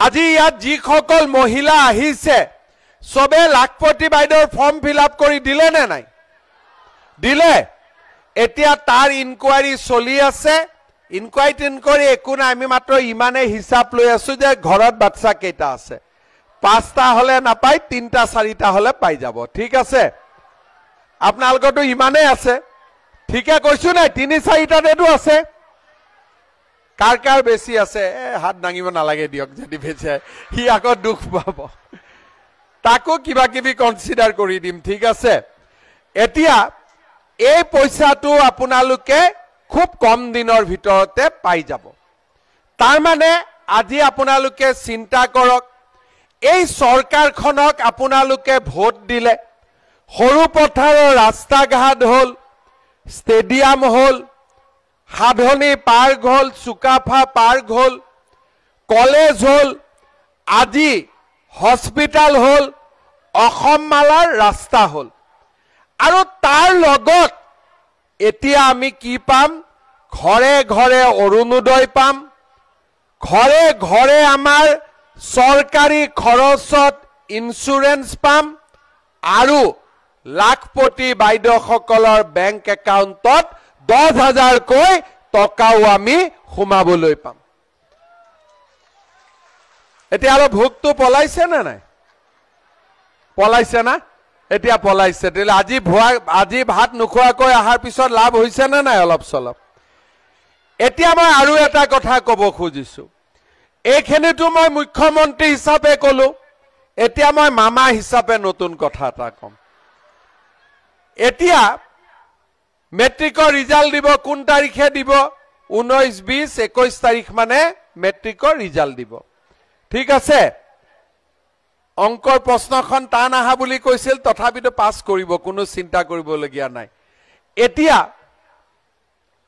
আজি ইয়াত যিসকল মহিলা আহিছে সবে লাখপতি বাইদেউৰ ফৰ্ম ফিল আপ কৰি দিলে নে নাই? দিলে। এতিয়া তাৰ ইনকুৱাৰী চলি আছে। ইনকুৱাৰী একো নাই, আমি মাত্ৰ ইমানে হিচাপ লৈ আছো যে ঘৰত বাচ্চা কেইটা আছে। 5টা হলে নাপায়, 3টা 4টা হলে পাই যাব। ঠিক আছে, আপোনালোকৰতো ইমানেই আছে। ঠিকে কৈছো নাই? 3-4টাতেতো আছে। কাৰ কাৰ বেছি আছে? হাত দাঙিব নালাগে দিয়ক, যদি বেছি সি আকৌ দুখ পাব। তাকো কিবা কিবি কনসিডাৰ কৰি দিম। ঠিক আছে, এতিয়া এই পইচাটো আপোনালোকে খুব কম দিনৰ ভিতৰতে পাই যাব। তাৰ মানে আজি আপোনালোকে চিন্তা কৰক, এই চৰকাৰখনক আপোনালোকে ভোট দিলে, সৰু পথাৰৰ ৰাস্তা ঘাট হল, ষ্টেডিয়াম হল, সাধনী পাৰ্ক হল, চুকাফা পাৰ্ক হল, কলেজ হল, আজি হস্পিটাল হল, অসম মালাৰ ৰাস্তা হল। আৰু তাৰ লগত এতিয়া আমি কি পাম? ঘৰে ঘৰে অৰুণোদয় পাম, ঘৰে ঘৰে আমাৰ চৰকাৰী খৰচত ইন্সুৰেন্স পাম, আৰু লাখপতি বাইদেউসকলৰ বেংক একাউণ্টত 10,000কৈ টকাও আমি সোমাবলৈ পাম। এতিয়া অলপ ভোকটো পলাইছে নে নাই? পলাইছে না? এতিয়া পলাইছে। আজি ভাত নোখোৱাকৈ অহাৰ পিছত লাভ হৈছে নে নাই? অলপ চলপ। এতিয়া মই আৰু এটা কথা কব খুজিছো। এইখিনিতো মই মুখ্যমন্ত্ৰী হিচাপে কলো, এতিয়া মই মামা হিচাপে নতুন কথা এটা কম। এতিয়া মেট্ৰিকৰ ৰিজাল্ট দিব। কোন তাৰিখে দিব? 19, 20, 21 তাৰিখ মানে মেট্ৰিকৰ ৰিজাল্ট দিব। ঠিক আছে, অংকৰ প্ৰশ্নখন টান আহা বুলি কৈছিল, তথাপিতো পাছ কৰিব, কোনো চিন্তা কৰিবলগীয়া নাই। এতিয়া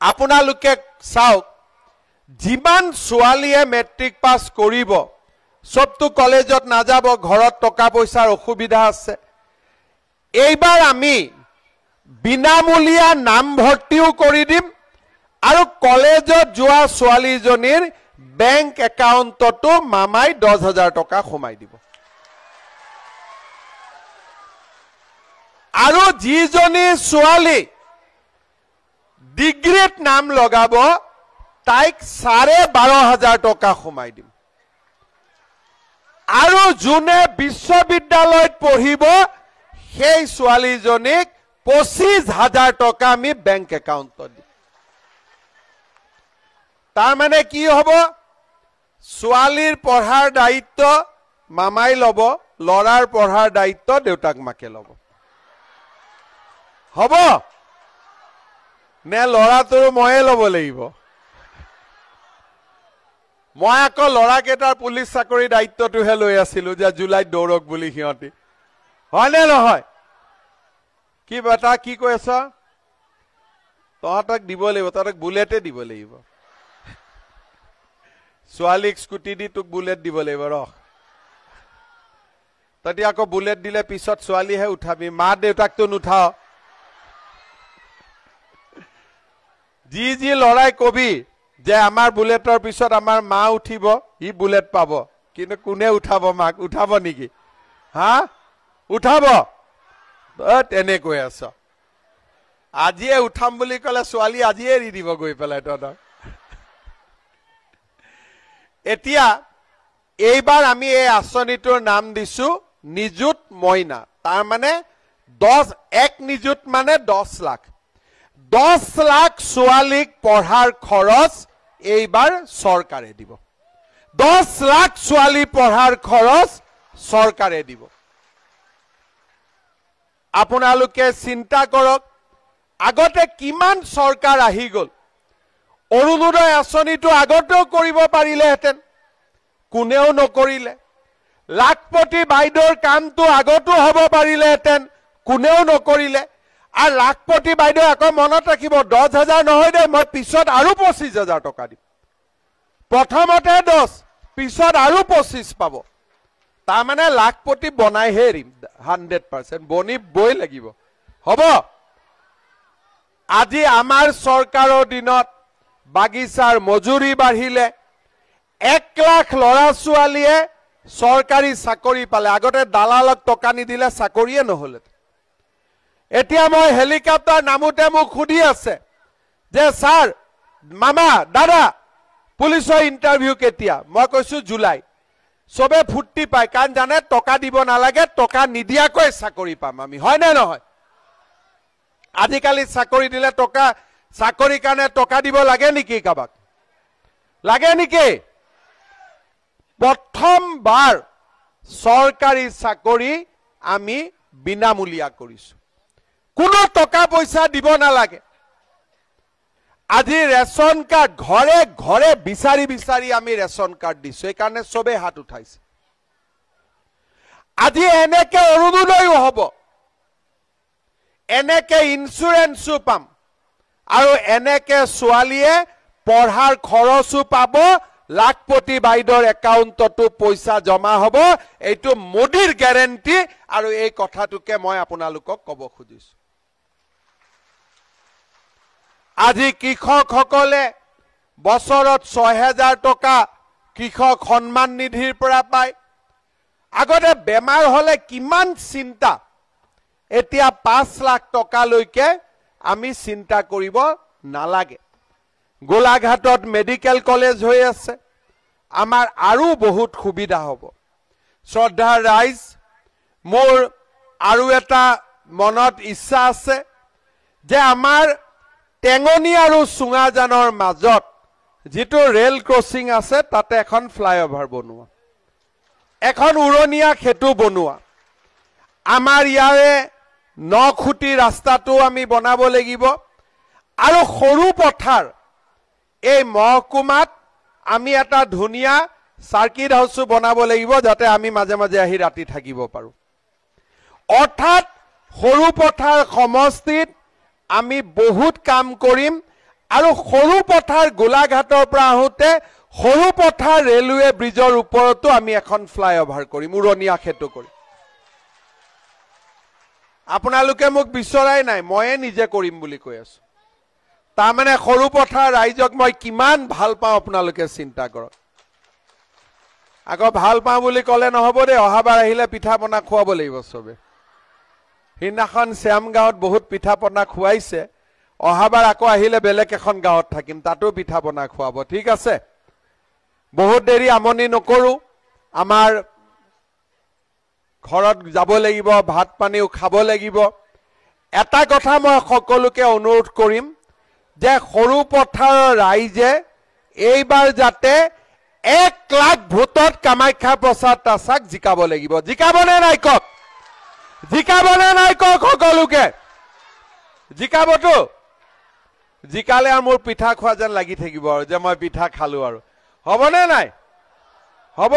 আপোনালোকে চাওক, যিমান ছোৱালীয়ে মেট্ৰিক পাছ কৰিব, সবটো কলেজত নাযাব, ঘৰত টকা পইচাৰ অসুবিধা আছে। এইবাৰ আমি বিনামূলীয়া নামভৰ্তিও কৰি দিম, আৰু কলেজত যোৱা ছোৱালীজনীৰ বেংক একাউণ্টতো মামাই 10,000 টকা সোমাই দিব। আৰু যিজনী ছোৱালী ডিগ্ৰীত নাম লগাব, তাইক 12,500 টকা সোমাই দিম। আৰু যোনে বিশ্ববিদ্যালয়ত পঢ়িব, সেই ছোৱালীজনীক 25,000 টকা আমি বেংক একাউণ্টত দিম। তাৰ মানে কি হ'ব? ছোৱালীৰ পঢ়াৰ দায়িত্ব মামাই ল'ব, ল'ৰাৰ পঢ়াৰ দায়িত্ব দেউতাক মাকে ল'ব। হ'ব নে? ল'ৰাটোৰো ময়ে ল'ব লাগিব? মই আকৌ ল'ৰাকেইটাৰ পুলিচ চাকৰি দায়িত্বটোহে লৈ আছিলো, যে জুলাইত দৌৰক বুলি সিহঁতি। হয়নে নহয়? কি বেটা, কি কৈ আছ? তহঁতক দিব লাগিব, তহঁতক বুলেটে দিব লাগিব। ছোৱালীক স্কুটি দি তোক বুলেট দিব লাগিব। ৰহ, তহঁতি আকৌ বুলেট দিলে পিছত ছোৱালীহে উঠাবি, মা দেউতাকতো নুঠাও। যি লৰাই কবি যে আমাৰ বুলেটৰ পিছত আমাৰ মা উঠিব, ই বুলেট পাব, কিন্তু কোনে উঠাব? মাক উঠাব নেকি? হা, উঠাব? তেনেকৈ আছ। আজিয়ে উঠাম বুলি কলে ছোৱালী আজিয়ে এৰি দিব গৈ পেলাই তহঁতক। এতিয়া এইবাৰ আমি এই আঁচনিটোৰ নাম দিছো নিযুত মইনা। তাৰ মানে 1 নিযুত মানে 10 লাখ। 10 লাখ ছোৱালীক পঢ়াৰ খৰচ এইবাৰ চৰকাৰে দিব। 10 লাখ ছোৱালী পঢ়াৰ খৰচ চৰকাৰে দিব। আপোনালোকে চিন্তা কৰক, আগতে কিমান চৰকাৰ আহি গল। অৰুণোদয় আঁচনিটো আগতেও কৰিব পাৰিলেহেঁতেন, কোনেও নকৰিলে। লাখপতি বাইদেউৰ কামটো আগতো হ'ব পাৰিলেহেঁতেন, কোনেও নকৰিলে। আৰু লাখপতি বাইদেউ আকৌ মনত ৰাখিব, 10,000 নহয় দে, মই পিছত আৰু 25,000 টকা দিম। প্ৰথমতে 10, পিছত আৰু 25 পাব। তাৰমানে লাখপতি বনাইহে এৰিম, 100% বনিবই লাগিব। হ'ব, আজি আমাৰ চৰকাৰৰ দিনত বাগিচাৰ মজুৰি বাঢ়িলে, 1 লাখ ল'ৰা ছোৱালীয়ে চৰকাৰী চাকৰি পালে। আগতে দালালক টকা নিদিলে চাকৰিয়ে নহ'লে। এতিয়া মই হেলিকপ্টাৰ নামোতে মোক সুধি আছে যে ছাৰ, মামা, দাদা, পুলিচৰ ইণ্টাৰভিউ কেতিয়া? মই কৈছো জুলাই। চবে ফূৰ্তি পায়, কাৰণ জানে টকা দিব নালাগে, টকা নিদিয়াকৈ চাকৰি পাম আমি, হয় নে নহয়? আজিকালি চাকৰি দিলে টকা, চাকৰিৰ কাৰণে টকা দিব লাগে নেকি? কাবাক লাগে নেকি? প্ৰথমবাৰ চৰকাৰী চাকৰি আমি বিনামূলীয়া কৰিছো, কোনো টকা পইচা দিব নালাগে। আজি ৰেচন কাৰ্ড ঘৰে ঘৰে বিচাৰি বিচাৰি আমি ৰেচন কাৰ্ড দিছো, এইকাৰণে চবে হাত উঠাইছে। আজি এনেকে অৰুণোদয়ো হ'ব, এনেকে ইন্সুৰেন্সো পাম, আৰু এনেকে ছোৱালীয়ে পঢ়াৰ খৰচো পাব, লাখপতি বাইদেউৰ একাউণ্টতো পইচা জমা হ'ব। এইটো মোদীৰ গ্যাৰেণ্টি, আৰু এই কথাটোকে মই আপোনালোকক ক'ব খুজিছো। আজি কৃষকসকলে বছৰত 6,000 টকা কৃষক সন্মান নিধিৰ পৰা পায়। আগতে বেমাৰ হলে কিমান চিন্তা, এতিয়া 5 লাখ টকালৈকে আমি চিন্তা কৰিব নালাগে। গোলাঘাটত মেডিকেল কলেজ হৈ আছে, আমাৰ আৰু বহুত সুবিধা হ'ব। শ্ৰদ্ধাৰ ৰাইজ, মোৰ আৰু এটা মনত ইচ্ছা আছে যে আমাৰ টেঙনি আৰু চুঙাজানৰ মাজত যিটো ৰেল ক্ৰছিং আছে, তাতে এখন ফ্লাইঅভাৰ বনোৱা, এখন উৰণীয়া সেতু বনোৱা। আমাৰ ইয়াৰে 9 খুঁটি ৰাস্তাটো আমি বনাব লাগিব, আৰু সৰু পথাৰ এই মহকুমাত আমি এটা ধুনীয়া সাৰ্কিট হাউসো বনাব লাগিব, যাতে আমি মাজে মাজে আহি ৰাতি থাকিব পাৰো। অৰ্থাৎ সৰু পথাৰ সমষ্টিত আমি বহুত কাম কৰিম, আৰু সৰু পথাৰ গোলাঘাটৰ পৰা আহোতে সৰু পথাৰ ৰেলৱে ব্ৰিজৰ ওপৰতো আমি এখন ফ্লাইঅভাৰ কৰিম, উৰণীয়া সেতু কৰিম। আপোনালোকে মোক বিচৰাই নাই, ময়ে নিজে কৰিম বুলি কৈ আছো। তাৰমানে সৰু পথাৰ ৰাইজক মই কিমান ভাল পাওঁ আপোনালোকে চিন্তা কৰক। আকৌ ভাল পাওঁ বুলি ক'লে নহ'ব দেই, অহাবাৰ আহিলে পিঠা পনা খুৱাব লাগিব চবে। সিদিনাখন শ্যামগাঁৱত বহুত পিঠা পনা খুৱাইছে, অহাবাৰ আকৌ আহিলে বেলেগ এখন গাঁৱত থাকিম, তাতো পিঠা পনা খুৱাব, ঠিক আছে? বহুত দেৰি আমনি নকৰো, আমাৰ ঘৰত যাব লাগিব, ভাত পানীও খাব লাগিব। এটা কথা মই সকলোকে অনুৰোধ কৰিম যে সৰু পথাৰৰ ৰাইজে এইবাৰ যাতে 1 লাখ ভোটত কামাখ্যা প্ৰসাদ তাছাক জিকাব লাগিব। জিকাবনে নাই কওক? জিকাবনে নাই কওক? সকলোকে জিকাবতো? জিকালে আৰু মোৰ পিঠা খোৱা যেন লাগি থাকিব, আৰু যে মই পিঠা খালো, আৰু হ'বনে নাই? হ'ব?